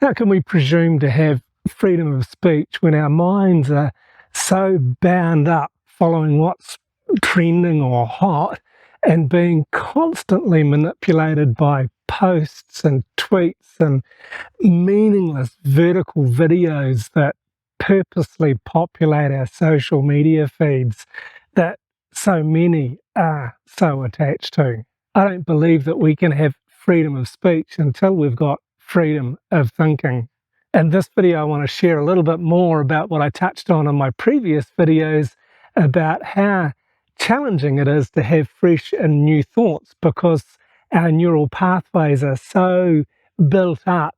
How can we presume to have freedom of speech when our minds are so bound up following what's trending or hot and being constantly manipulated by posts and tweets and meaningless vertical videos that purposely populate our social media feeds that so many are so attached to? I don't believe that we can have freedom of speech until we've got freedom of thinking. In this video, I want to share a little bit more about what I touched on in my previous videos about how challenging it is to have fresh and new thoughts, because our neural pathways are so built up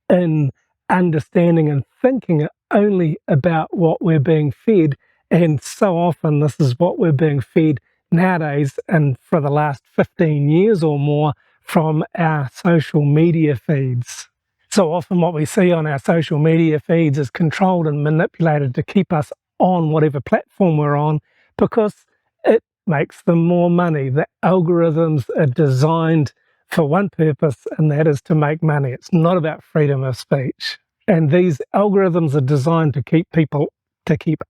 in understanding and thinking only about what we're being fed. And so often this is what we're being fed nowadays, and for the last 15 years or more, from our social media feeds. So often what we see on our social media feeds is controlled and manipulated to keep us on whatever platform we're on, because it makes them more money. The algorithms are designed for one purpose, and that is to make money. It's not about freedom of speech. And these algorithms are designed to keep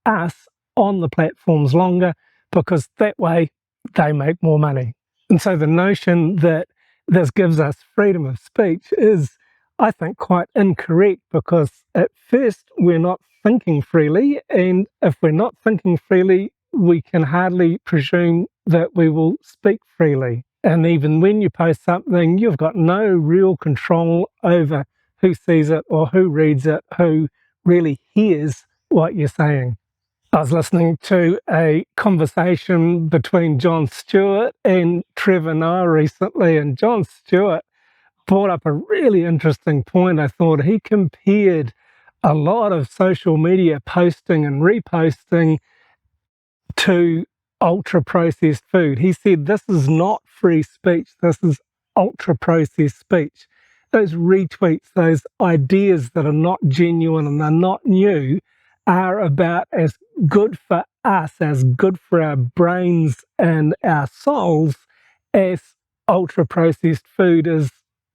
us on the platforms longer, because that way they make more money. And so the notion that this gives us freedom of speech is, I think, quite incorrect, because at first we're not thinking freely, and if we're not thinking freely, we can hardly presume that we will speak freely. And even when you post something, you've got no real control over who sees it or who reads it, who really hears what you're saying. I was listening to a conversation between Jon Stewart and Trevor recently, and Jon Stewart brought up a really interesting point. I thought he compared a lot of social media posting and reposting to ultra-processed food. He said this is not free speech, this is ultra-processed speech. Those retweets, those ideas that are not genuine and are not new, are about as good for us, as good for our brains and our souls, as ultra-processed food is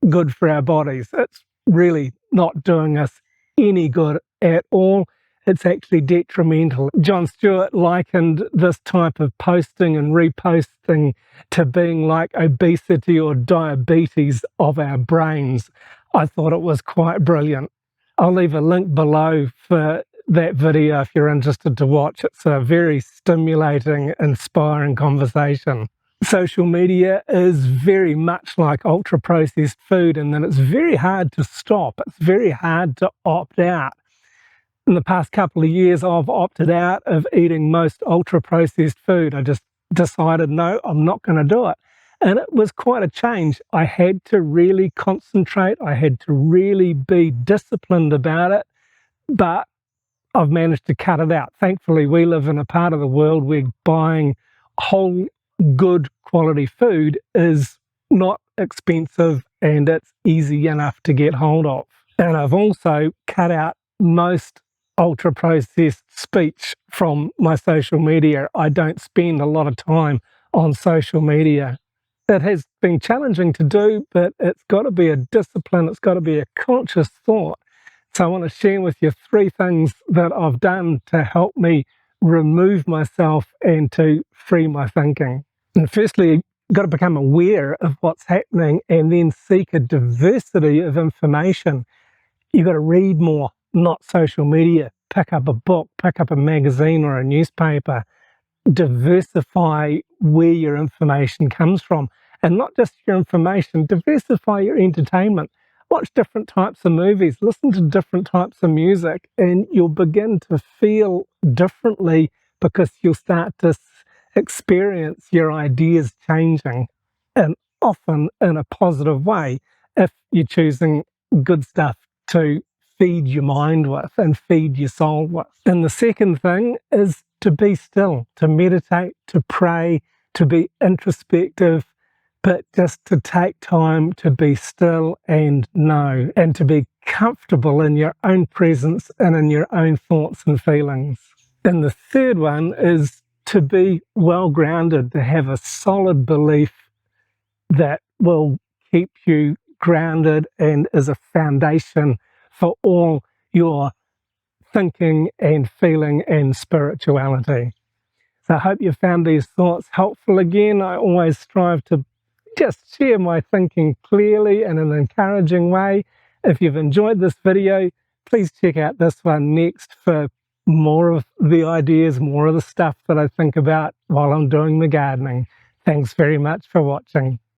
good for our bodies. It's really not doing us any good at all. It's actually detrimental. Jon Stewart likened this type of posting and reposting to being like obesity or diabetes of our brains. I thought it was quite brilliant. I'll leave a link below for that video if you're interested to watch. It's a very stimulating, inspiring conversation. Social media is very much like ultra-processed food, and then it's very hard to stop. It's very hard to opt out. In the past couple of years, I've opted out of eating most ultra-processed food. I just decided, no, I'm not going to do it. And it was quite a change. I had to really concentrate. I had to really be disciplined about it. But I've managed to cut it out. Thankfully, we live in a part of the world where buying whole, good quality food is not expensive, and it's easy enough to get hold of. And I've also cut out most ultra-processed speech from my social media. I don't spend a lot of time on social media. It has been challenging to do, but it's got to be a discipline. It's got to be a conscious thought. So I want to share with you 3 things that I've done to help me remove myself and to free my thinking. And firstly, you've got to become aware of what's happening and then seek a diversity of information. You've got to read more, not social media. Pick up a book, pick up a magazine or a newspaper. Diversify where your information comes from. And not just your information, diversify your entertainment. Watch different types of movies, listen to different types of music, and you'll begin to feel differently, because you'll start to experience your ideas changing, and often in a positive way, if you're choosing good stuff to feed your mind with and feed your soul with. And the second thing is to be still, to meditate, to pray, to be introspective, but just to take time to be still and know, and to be comfortable in your own presence and in your own thoughts and feelings. And the third one is to be well grounded, to have a solid belief that will keep you grounded and is a foundation for all your thinking and feeling and spirituality. So I hope you found these thoughts helpful. Again, I always strive to just share my thinking clearly in an encouraging way. If you've enjoyed this video, please check out this one next for more of the ideas, more of the stuff that I think about while I'm doing the gardening. Thanks very much for watching.